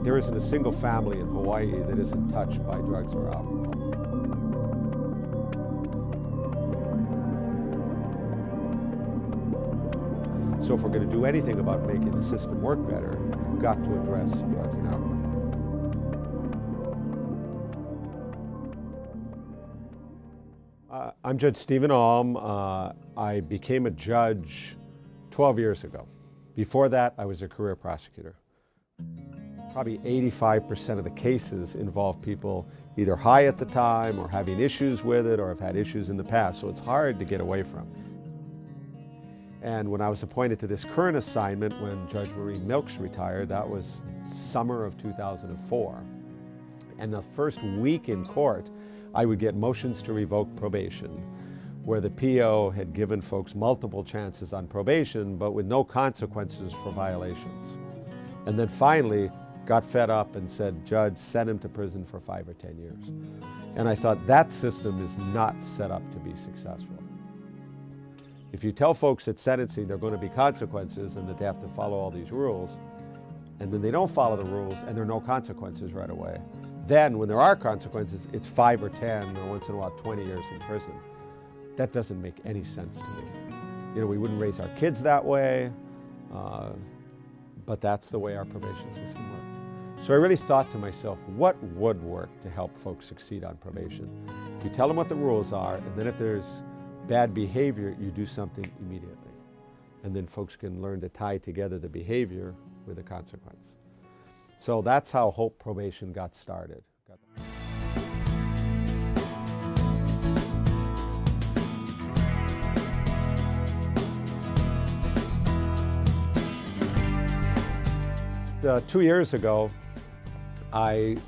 there isn't a single family in Hawaii that isn't touched by drugs or alcohol. So if we're going to do anything about making the system work better, we've got to address drugs and alcohol. I'm Judge Stephen Alm. I became a judge 12 years ago. Before that, I was a career prosecutor. Probably 85% of the cases involve people either high at the time or having issues with it or have had issues in the past, so it's hard to get away from. And when I was appointed to this current assignment, when Judge Marie Milks retired, that was summer of 2004. And the first week in court, I would get motions to revoke probation, where the PO had given folks multiple chances on probation, but with no consequences for violations. And then finally got fed up and said, Judge, send him to prison for 5 or 10 years. And I thought that system is not set up to be successful. If you tell folks at sentencing there are going to be consequences and that they have to follow all these rules, and then they don't follow the rules and there are no consequences right away, then when there are consequences, it's 5 or 10 or once in a while 20 years in prison. That doesn't make any sense to me. You know, we wouldn't raise our kids that way, but that's the way our probation system works. So I really thought to myself, what would work to help folks succeed on probation? If you tell them what the rules are, and then if there's bad behavior, you do something immediately. And then folks can learn to tie together the behavior with a consequence. So that's how HOPE Probation got started. 2 years ago, I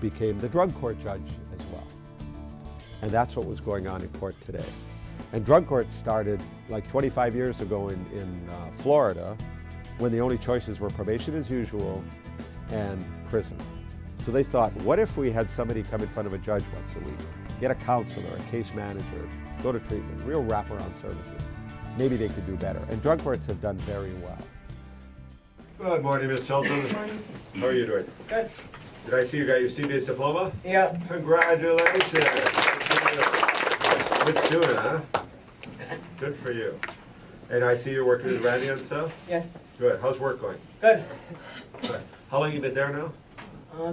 became the drug court judge as well. And that's what was going on in court today. And drug court started like 25 years ago in Florida, when the only choices were probation as usual and prison. So they thought, what if we had somebody come in front of a judge once a week, get a counselor, a case manager, go to treatment, real wraparound services. Maybe they could do better. And drug courts have done very well. Good morning, Ms. Shelton. Good morning. How are you doing? Good. Did I see you got your CBA's diploma? Yeah. Congratulations. Good student, huh? Good for you. And I see you're working with Randy and stuff? Yes. Good. How's work going? Good. Good. How long you been there now?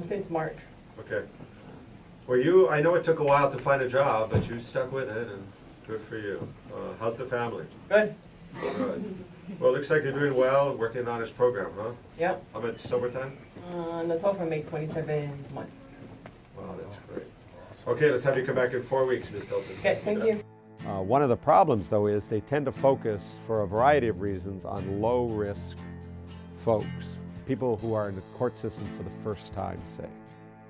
Since March. Okay. Well, I know it took a while to find a job, but you stuck with it, and good for you. How's the family? Good. Good. Well, it looks like you're doing well, working on this program, huh? Yeah. How much sober time? The total make 27 months. Wow, that's great. Okay, let's have you come back in 4 weeks, Ms. Hilton. Okay, thank you. One of the problems, though, is they tend to focus, for a variety of reasons, on low-risk folks, people who are in the court system for the first time, say,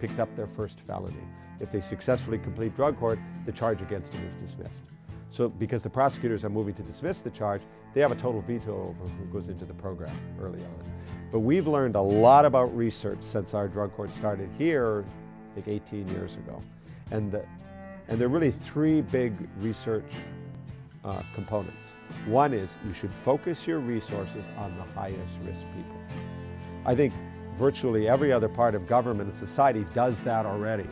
picked up their first felony. If they successfully complete drug court, the charge against them is dismissed. So because the prosecutors are moving to dismiss the charge, they have a total veto over who goes into the program early on. But we've learned a lot about research since our drug court started here, I think 18 years ago. And there are really 3 big research components. One is you should focus your resources on the highest risk people. I think virtually every other part of government and society does that already.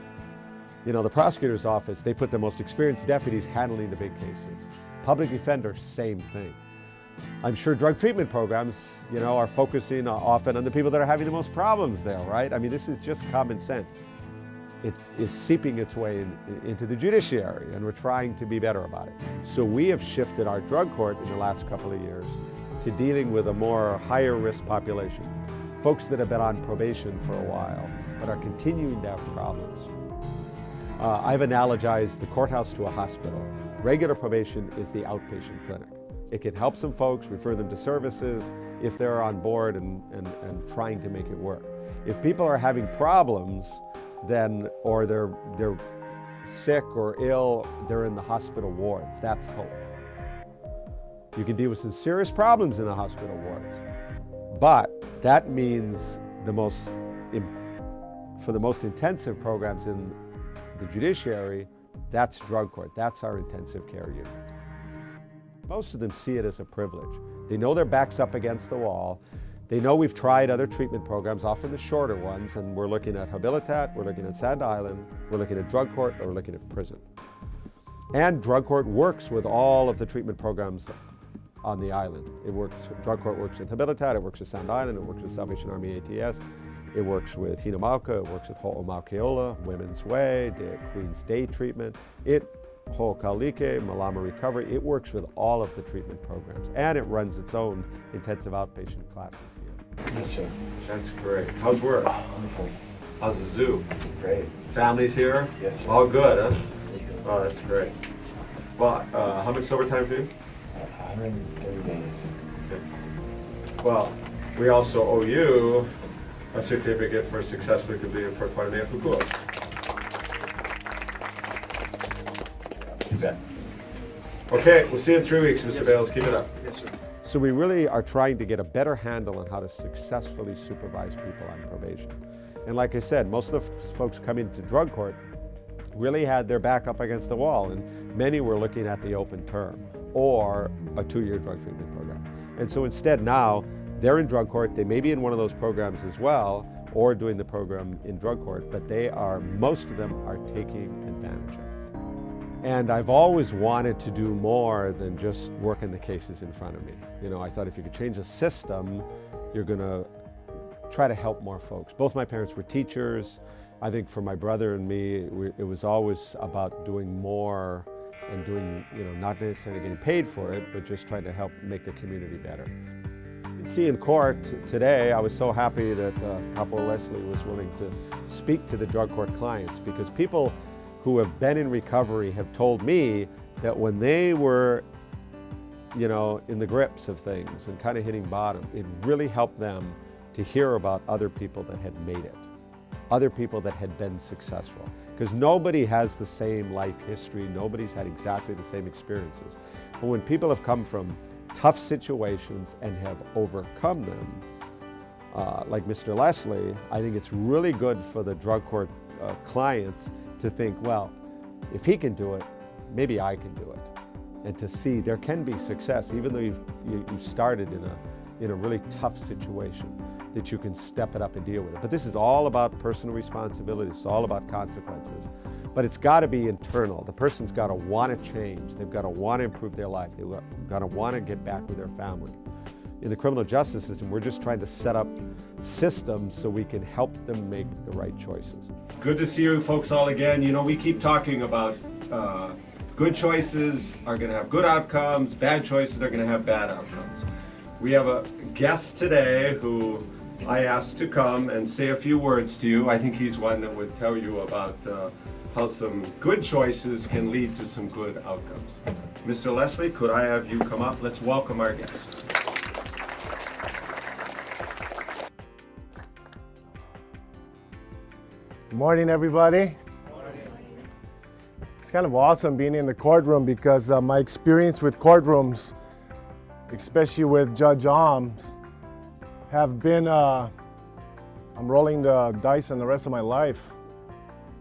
You know, the prosecutor's office, they put the most experienced deputies handling the big cases. Public defenders, same thing. I'm sure drug treatment programs, you know, are focusing often on the people that are having the most problems there, right? I mean, this is just common sense. It is seeping its way into the judiciary, and we're trying to be better about it. So we have shifted our drug court in the last couple of years to dealing with a more higher risk population. Folks that have been on probation for a while, but are continuing to have problems. I've analogized the courthouse to a hospital. Regular probation is the outpatient clinic. It can help some folks, refer them to services if they're on board and trying to make it work. If people are having problems, then, or they're sick or ill, they're in the hospital wards. That's HOPE. You can deal with some serious problems in the hospital wards, but that means for the most intensive programs in the judiciary, that's drug court. That's our intensive care unit. Most of them see it as a privilege. They know their back's up against the wall. They know we've tried other treatment programs, often the shorter ones, and we're looking at Habilitat, we're looking at Sand Island, we're looking at drug court, or we're looking at prison. And drug court works with all of the treatment programs on the island. Drug court works with Habilitat, it works with Sand Island, it works with Salvation Army ATS, it works with Hinamauka, it works with Ho'omaukeola, Women's Way, Queen's Day Treatment, Ho'okalike, Malama Recovery. It works with all of the treatment programs, and it runs its own intensive outpatient classes here. Yes, sir. That's great. How's work? Wonderful. How's the zoo? Great. Families here? Yes, sir. All good, huh? Oh, that's great. Well, how much overtime for you? 130 days. Okay. Well, we also owe you a certificate for successfully completed for part of the FUCUA. You bet. Okay, we'll see you in 3 weeks, Mr. Bales. Keep it up. Yes, sir. So we really are trying to get a better handle on how to successfully supervise people on probation. And like I said, most of the folks coming to drug court really had their back up against the wall, and many were looking at the open term or a 2-year drug treatment program. And so instead now, they're in drug court, they may be in one of those programs as well, or doing the program in drug court, but most of them are taking advantage of it. And I've always wanted to do more than just work in the cases in front of me. You know, I thought if you could change the system, you're gonna try to help more folks. Both my parents were teachers. I think for my brother and me, it was always about doing more and doing, not necessarily getting paid for it, but just trying to help make the community better. You can see in court today, I was so happy that Kapo Leslie was willing to speak to the drug court clients, because people who have been in recovery have told me that when they were, in the grips of things and kind of hitting bottom, it really helped them to hear about other people that had made it, other people that had been successful. Because nobody has the same life history, nobody's had exactly the same experiences. But when people have come from tough situations and have overcome them, like Mr. Leslie, I think it's really good for the drug court clients to think, well, if he can do it, maybe I can do it. And to see there can be success, even though you've started in a really tough situation, that you can step it up and deal with it. But this is all about personal responsibility, it's all about consequences. But it's got to be internal. The person's got to want to change, they've got to want to improve their life, they've got to want to get back with their family. In the criminal justice system, we're just trying to set up systems so we can help them make the right choices. Good to see you folks all again. We keep talking about good choices are going to have good outcomes, bad choices are going to have bad outcomes. We have a guest today who I asked to come and say a few words to you. I think he's one that would tell you about how some good choices can lead to some good outcomes. Mr. Leslie, could I have you come up? Let's welcome our guest. Good morning, everybody. It's kind of awesome being in the courtroom, because my experience with courtrooms, especially with Judge Alms, have been, I'm rolling the dice on the rest of my life.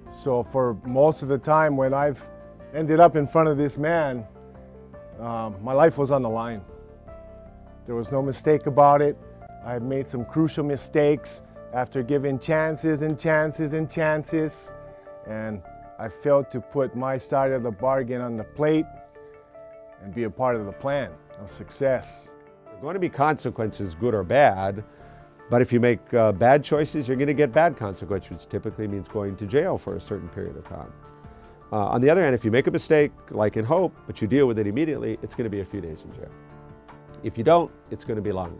So for most of the time when I've ended up in front of this man, my life was on the line. There was no mistake about it. I had made some crucial mistakes after giving chances and chances and chances, and I failed to put my side of the bargain on the plate and be a part of the plan of success. There are going to be consequences, good or bad, but if you make bad choices, you're going to get bad consequences, which typically means going to jail for a certain period of time. On the other hand, if you make a mistake, like in HOPE, but you deal with it immediately, it's going to be a few days in jail. If you don't, it's going to be longer.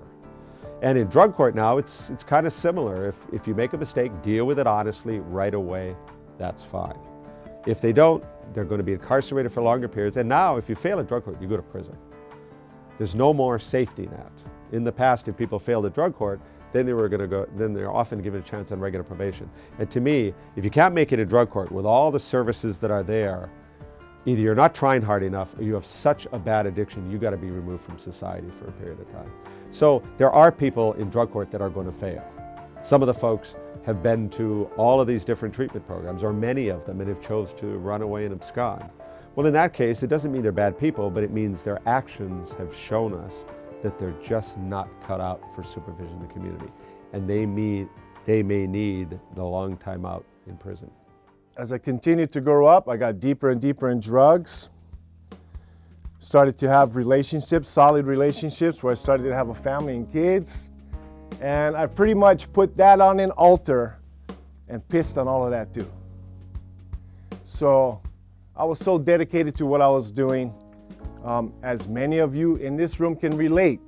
And in drug court now, it's kind of similar. If you make a mistake, deal with it honestly right away, that's fine. If they don't, they're going to be incarcerated for longer periods. And now, if you fail at drug court, you go to prison. There's no more safety net. In the past, if people failed at drug court, then they're often given a chance on regular probation. And to me, if you can't make it in drug court with all the services that are there, either you're not trying hard enough or you have such a bad addiction, you got to be removed from society for a period of time. So there are people in drug court that are going to fail. Some of the folks have been to all of these different treatment programs, or many of them, and have chose to run away and abscond. Well, in that case, it doesn't mean they're bad people, but it means their actions have shown us that they're just not cut out for supervision in the community. And they may need the long time out in prison. As I continued to grow up, I got deeper and deeper in drugs. Started to have relationships, solid relationships, where I started to have a family and kids. And I pretty much put that on an altar and pissed on all of that too. So I was so dedicated to what I was doing, as many of you in this room can relate,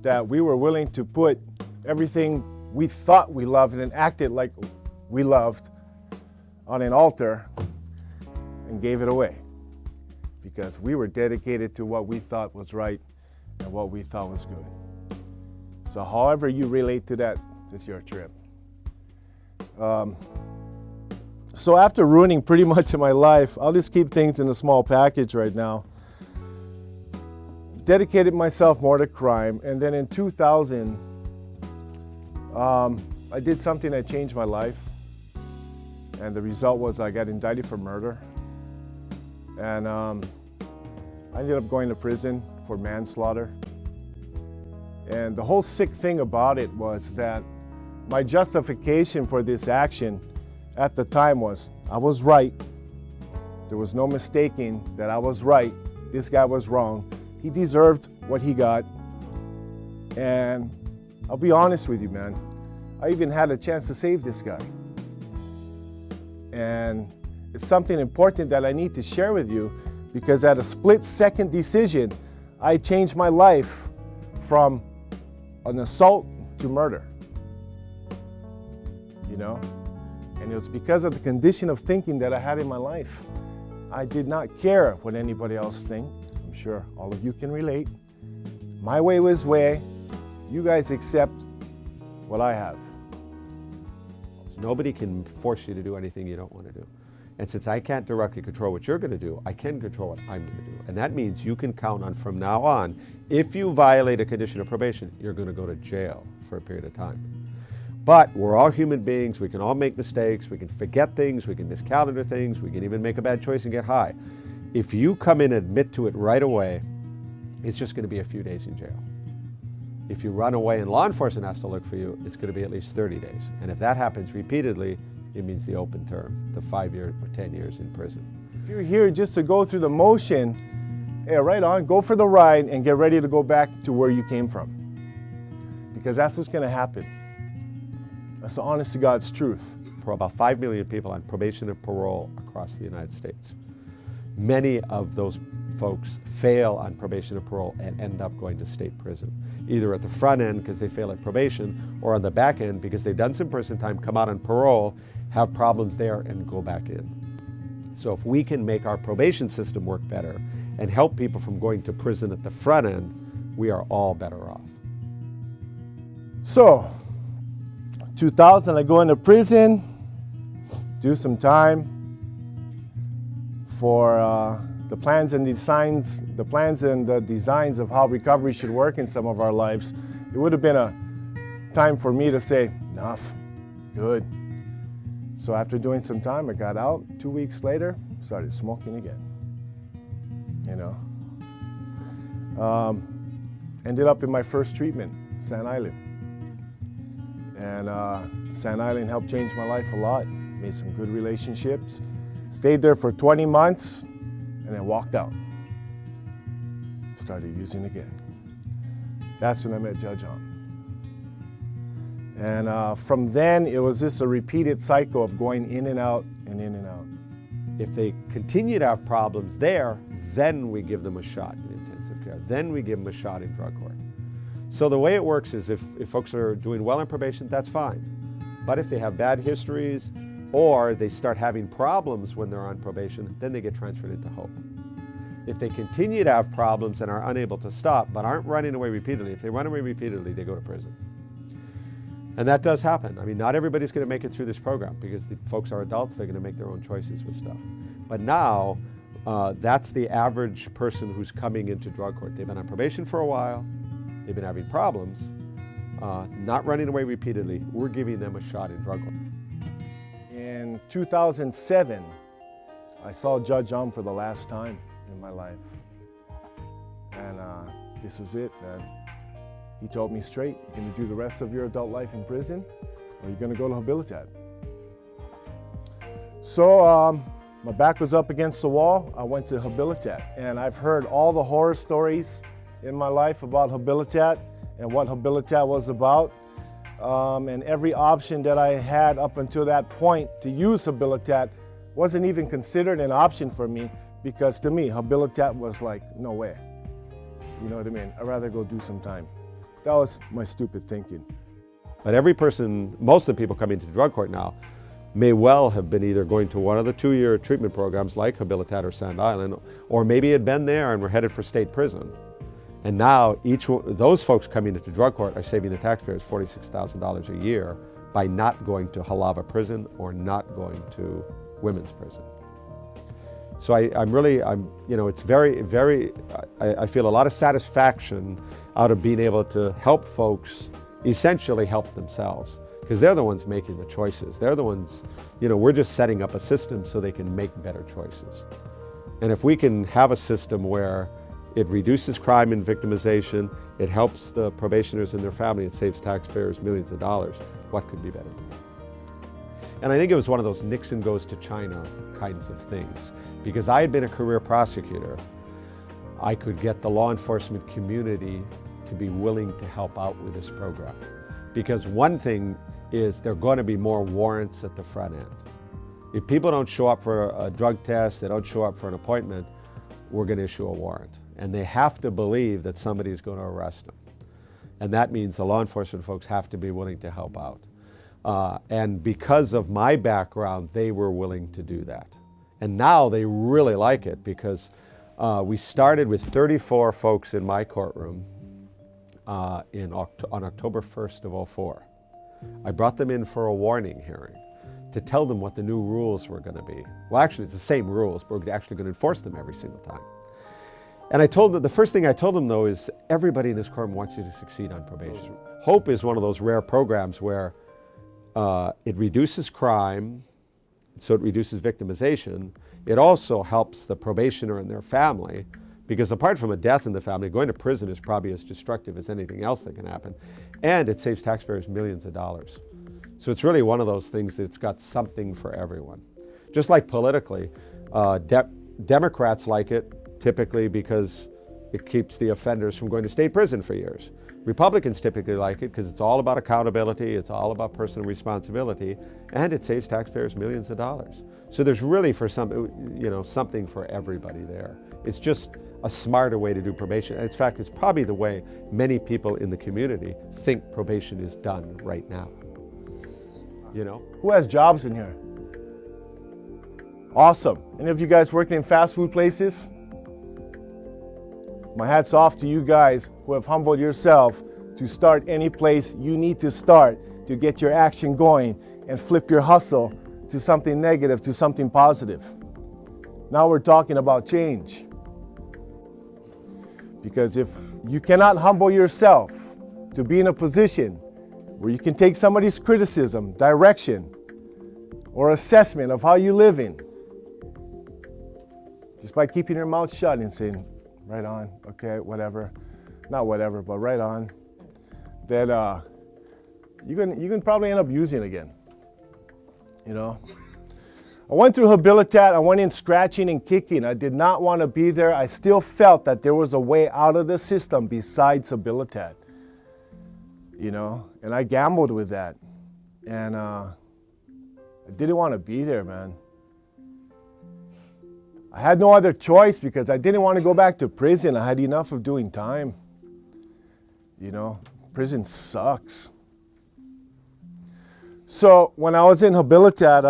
that we were willing to put everything we thought we loved and acted like we loved on an altar and gave it away, because we were dedicated to what we thought was right and what we thought was good. So however you relate to that, it's your trip. So after ruining pretty much of my life, I'll just keep things in a small package right now. Dedicated myself more to crime, and then in 2000, I did something that changed my life, and the result was I got indicted for murder, and I ended up going to prison for manslaughter. And the whole sick thing about it was that my justification for this action at the time was I was right. There was no mistaking that I was right. This guy was wrong. He deserved what he got. And I'll be honest with you, man. I even had a chance to save this guy. And it's something important that I need to share with you, because at a split-second decision, I changed my life from an assault to murder. You know? And it was because of the condition of thinking that I had in my life. I did not care what anybody else think. I'm sure all of you can relate. My way was way. You guys accept what I have. Nobody can force you to do anything you don't want to do. And since I can't directly control what you're going to do, I can control what I'm going to do. And that means you can count on, from now on, if you violate a condition of probation, you're going to go to jail for a period of time. But we're all human beings. We can all make mistakes. We can forget things. We can miscalendar things. We can even make a bad choice and get high. If you come in and admit to it right away, it's just going to be a few days in jail. If you run away and law enforcement has to look for you, it's going to be at least 30 days. And if that happens repeatedly, it means the open term, the 5 years or 10 years in prison. If you're here just to go through the motion, yeah, right on, go for the ride and get ready to go back to where you came from. Because that's what's going to happen. That's the honest to God's truth. For about 5 million people on probation and parole across the United States. Many of those folks fail on probation and parole and end up going to state prison, either at the front end because they fail at probation, or on the back end because they've done some prison time, come out on parole, have problems there, and go back in. So if we can make our probation system work better and help people from going to prison at the front end, we are all better off. So, 2000, I go into prison, do some time for the plans and the designs of how recovery should work in some of our lives. It would have been a time for me to say, enough, good. So after doing some time, I got out. 2 weeks later, started smoking again. You know, ended up in my first treatment, Sand Island. And Sand Island helped change my life a lot. Made some good relationships. Stayed there for 20 months and then walked out. Started using again. That's when I met Judge Om. And from then, it was just a repeated cycle of going in and out and in and out. If they continue to have problems there, then we give them a shot in intensive care. Then we give them a shot in drug court. So the way it works is if folks are doing well on probation, that's fine. But if they have bad histories or they start having problems when they're on probation, then they get transferred into HOPE. If they continue to have problems and are unable to stop but aren't running away repeatedly, if they run away repeatedly, they go to prison. And that does happen. I mean, not everybody's going to make it through this program because the folks are adults, they're going to make their own choices with stuff. But now, that's the average person who's coming into drug court. They've been on probation for a while, they've been having problems, not running away repeatedly. We're giving them a shot in drug court. In 2007, I saw Judge for the last time in my life. And this was it, man. He told me straight, you're gonna do the rest of your adult life in prison, or you're gonna go to Habilitat. So my back was up against the wall. I went to Habilitat, and I've heard all the horror stories in my life about Habilitat and what Habilitat was about. And every option that I had up until that point to use Habilitat wasn't even considered an option for me, because to me, Habilitat was like, no way. You know what I mean? I'd rather go do some time. That was my stupid thinking. But every person, most of the people coming to drug court now, may well have been either going to one of the 2-year treatment programs like Habilitat or Sand Island, or maybe had been there and were headed for state prison. And now those folks coming into drug court are saving the taxpayers $46,000 a year by not going to Halava prison or not going to women's prison. So it's I feel a lot of satisfaction out of being able to help folks essentially help themselves, because they're the ones making the choices. They're the ones, we're just setting up a system so they can make better choices. And if we can have a system where it reduces crime and victimization, it helps the probationers and their family, it saves taxpayers millions of dollars, what could be better? And I think it was one of those Nixon goes to China kinds of things. Because I had been a career prosecutor, I could get the law enforcement community to be willing to help out with this program. Because one thing is there are going to be more warrants at the front end. If people don't show up for a drug test, they don't show up for an appointment, we're going to issue a warrant. And they have to believe that somebody is going to arrest them. And that means the law enforcement folks have to be willing to help out. And because of my background, they were willing to do that. And now they really like it, because we started with 34 folks in my courtroom on October 1st of '04. I brought them in for a warning hearing to tell them what the new rules were going to be. Well, actually, it's the same rules, but we're actually going to enforce them every single time. And I told them, the first thing I told them, though, is everybody in this courtroom wants you to succeed on probation. HOPE is one of those rare programs where it reduces crime, so it reduces victimization. It also helps the probationer and their family, because apart from a death in the family, going to prison is probably as destructive as anything else that can happen. And it saves taxpayers millions of dollars. So it's really one of those things that's got something for everyone. Just like politically, Democrats like it typically because it keeps the offenders from going to state prison for years. Republicans typically like it because it's all about accountability, it's all about personal responsibility, and it saves taxpayers millions of dollars. So there's really something for everybody there. It's just a smarter way to do probation. In fact, it's probably the way many people in the community think probation is done right now. Who has jobs in here? Awesome. Any of you guys working in fast food places? My hat's off to you guys who have humbled yourself to start any place you need to start to get your action going and flip your hustle to something negative, to something positive. Now we're talking about change. Because if you cannot humble yourself to be in a position where you can take somebody's criticism, direction, or assessment of how you're living, just by keeping your mouth shut and saying, right on, okay, whatever, not whatever, but right on, then you can probably end up using it again. I went through Habilitat, I went in scratching and kicking. I did not want to be there. I still felt that there was a way out of the system besides Habilitat. And I gambled with that. And I didn't want to be there, man. I had no other choice because I didn't want to go back to prison. I had enough of doing time. Prison sucks. So when I was in Habilitat,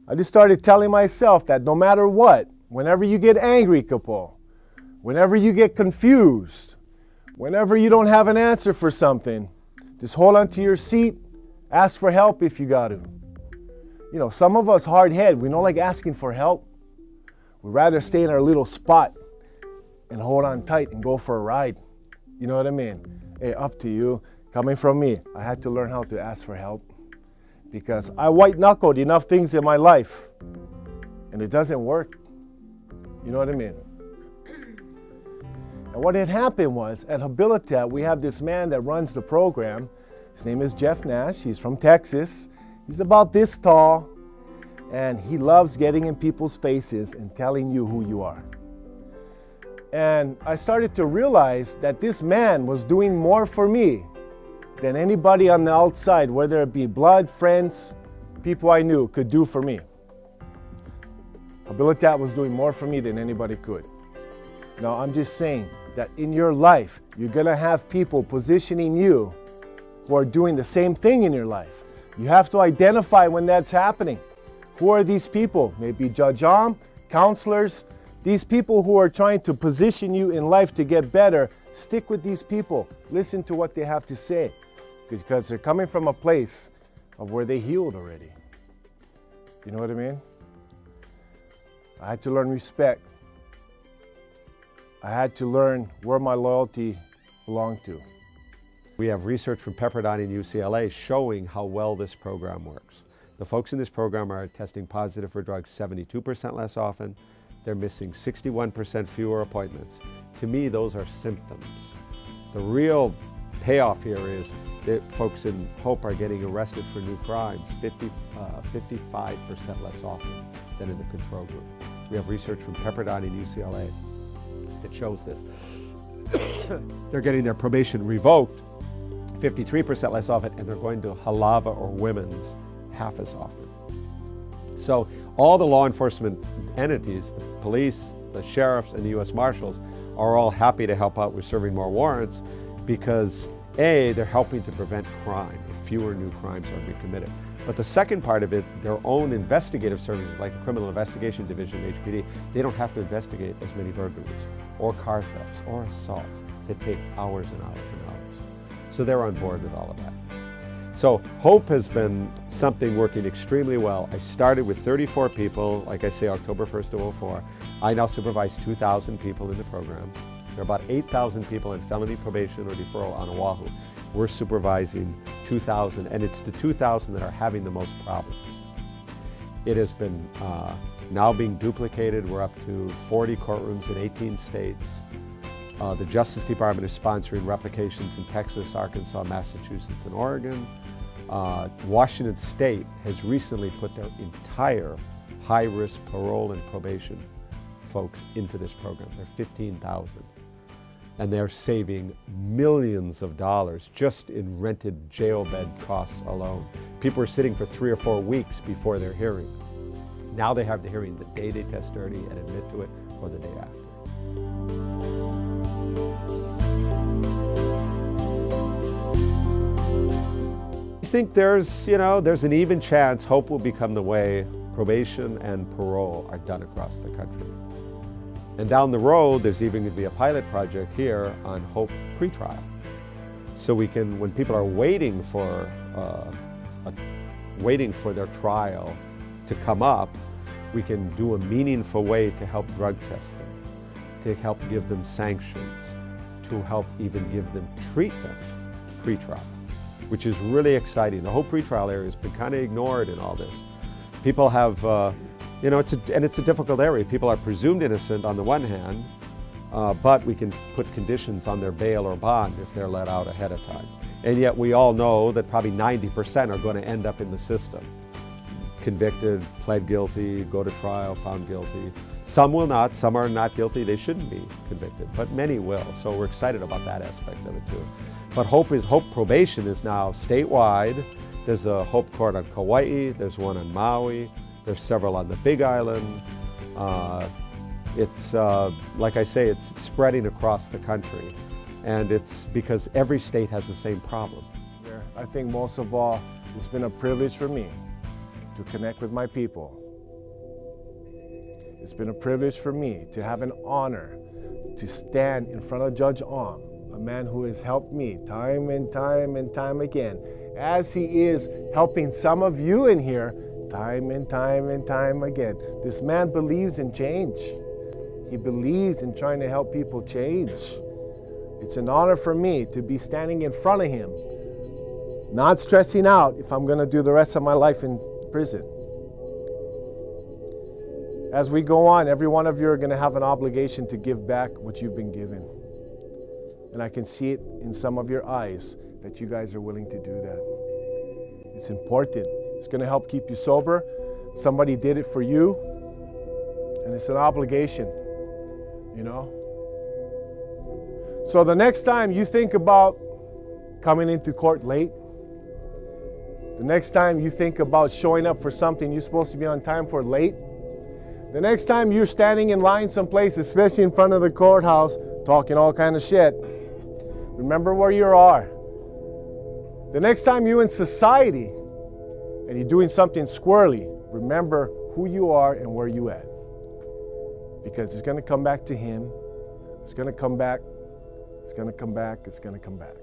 I just started telling myself that no matter what, whenever you get angry, Kapo, whenever you get confused, whenever you don't have an answer for something, just hold on to your seat, ask for help if you got to. Some of us hard-headed, we don't like asking for help. We'd rather stay in our little spot and hold on tight and go for a ride. You know what I mean? Hey, up to you. Coming from me, I had to learn how to ask for help because I white-knuckled enough things in my life and it doesn't work. You know what I mean? And what had happened was, at Habilitat, we have this man that runs the program. His name is Jeff Nash. He's from Texas. He's about this tall, and he loves getting in people's faces and telling you who you are. And I started to realize that this man was doing more for me than anybody on the outside, whether it be blood, friends, people I knew, could do for me. Habilitat was doing more for me than anybody could. Now, I'm just saying that in your life, you're gonna have people positioning you who are doing the same thing in your life. You have to identify when that's happening. Who are these people? Maybe Judge Am, counselors, these people who are trying to position you in life to get better. Stick with these people. Listen to what they have to say, because they're coming from a place of where they healed already. You know what I mean? I had to learn respect. I had to learn where my loyalty belonged to. We have research from Pepperdine and UCLA showing how well this program works. The folks in this program are testing positive for drugs 72% less often. They're missing 61% fewer appointments. To me, those are symptoms. The real payoff here is that folks in HOPE are getting arrested for new crimes 55% less often than in the control group. We have research from Pepperdine and UCLA that shows this. They're getting their probation revoked 53% less often, and they're going to Halava or women's half as often. So all the law enforcement entities, the police, the sheriffs, and the U.S. Marshals are all happy to help out with serving more warrants because A, they're helping to prevent crime. Fewer new crimes are being committed. But the second part of it, their own investigative services like the Criminal Investigation Division, HPD, they don't have to investigate as many burglaries or car thefts or assaults that take hours and hours and hours. So they're on board with all of that. So HOPE has been something working extremely well. I started with 34 people, like I say, October 1st of 04. I now supervise 2,000 people in the program. There are about 8,000 people in felony probation or deferral on Oahu. We're supervising 2,000, and it's the 2,000 that are having the most problems. It has been now being duplicated. We're up to 40 courtrooms in 18 states. The Justice Department is sponsoring replications in Texas, Arkansas, Massachusetts, and Oregon. Washington State has recently put their entire high-risk parole and probation folks into this program. They're 15,000. And they're saving millions of dollars just in rented jail bed costs alone. People are sitting for 3 or 4 weeks before their hearing. Now they have the hearing the day they test dirty and admit to it, or the day after. I think there's an even chance HOPE will become the way probation and parole are done across the country. And down the road, there's even going to be a pilot project here on HOPE pretrial. So we can, when people are waiting for their trial to come up, we can do a meaningful way to help drug test them, to help give them sanctions, to help even give them treatment pretrial, which is really exciting. The whole pretrial area has been kind of ignored in all this. People have, it's a difficult area. People are presumed innocent on the one hand, but we can put conditions on their bail or bond if they're let out ahead of time. And yet we all know that probably 90% are going to end up in the system. Convicted, pled guilty, go to trial, found guilty. Some will not, some are not guilty, they shouldn't be convicted, but many will. So we're excited about that aspect of it too. But HOPE Probation is now statewide. There's a HOPE court on Kauai, there's one on Maui, there's several on the Big Island. It's, like I say, it's spreading across the country. And it's because every state has the same problem. I think most of all, it's been a privilege for me to connect with my people. It's been a privilege for me to have an honor to stand in front of Judge Am, a man who has helped me time and time and time again, as he is helping some of you in here time and time and time again. This man believes in change. He believes in trying to help people change. It's an honor for me to be standing in front of him, not stressing out if I'm going to do the rest of my life in prison. As we go on, every one of you are going to have an obligation to give back what you've been given. And I can see it in some of your eyes that you guys are willing to do that. It's important. It's going to help keep you sober. Somebody did it for you, and it's an obligation, you know? So the next time you think about coming into court late, the next time you think about showing up for something you're supposed to be on time for late, the next time you're standing in line someplace, especially in front of the courthouse, talking all kind of shit, remember where you are. The next time you're in society and you're doing something squirrely, remember who you are and where you at. Because it's going to come back to him. It's going to come back. It's going to come back. It's going to come back.